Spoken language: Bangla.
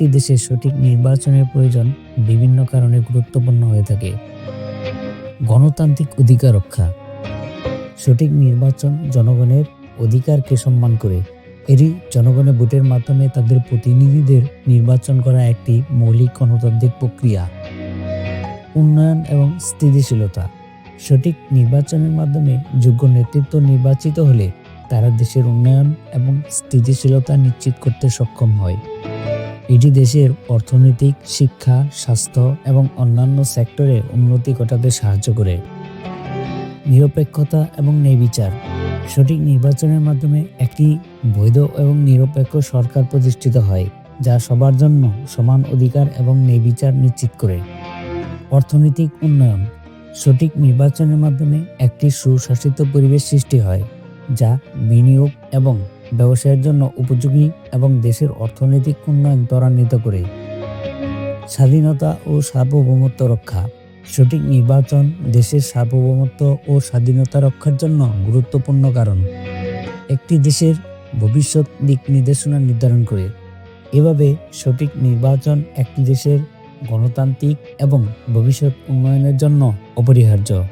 একটি দেশে সঠিক নির্বাচনের প্রয়োজন বিভিন্ন কারণে গুরুত্বপূর্ণ হয়ে থাকে। গণতান্ত্রিক অধিকার রক্ষা। সঠিক নির্বাচন জনগণের অধিকারকে সম্মান করে। এটি জনগণের ভোটের মাধ্যমে তাদের প্রতিনিধিদের নির্বাচন করা একটি মৌলিক গণতান্ত্রিক প্রক্রিয়া। উন্নয়ন এবং স্থিতিশীলতা। সঠিক নির্বাচনের মাধ্যমে যোগ্য নেতৃত্ব নির্বাচিত হলে তারা দেশের উন্নয়ন এবং স্থিতিশীলতা নিশ্চিত করতে সক্ষম হয়। এটি দেশের অর্থনৈতিক, শিক্ষা, স্বাস্থ্য এবং অন্যান্য সেক্টরে উন্নতি ঘটাতে সাহায্য করে। নিরপেক্ষতা এবং ন্যায়বিচার। সঠিক নির্বাচনের মাধ্যমে একটি বৈধ এবং নিরপেক্ষ সরকার প্রতিষ্ঠিত হয়, যা সবার জন্য সমান অধিকার এবং ন্যায়বিচার নিশ্চিত করে। অর্থনৈতিক উন্নয়ন। সঠিক নির্বাচনের মাধ্যমে একটি সুশাসিত পরিবেশ সৃষ্টি হয়, যা বিনিয়োগ এবং ব্যবসায়ের জন্য উপযোগী এবং দেশের অর্থনৈতিক উন্নয়ন ত্বরান্বিত করে। স্বাধীনতা ও সার্বভৌমত্ব রক্ষা। সঠিক নির্বাচন দেশের সার্বভৌমত্ব ও স্বাধীনতা রক্ষার জন্য গুরুত্বপূর্ণ কারণ একটি দেশের ভবিষ্যৎ দিক নির্দেশনা নির্ধারণ করে। এভাবে সঠিক নির্বাচন একটি দেশের গণতান্ত্রিক এবং ভবিষ্যৎ উন্নয়নের জন্য অপরিহার্য।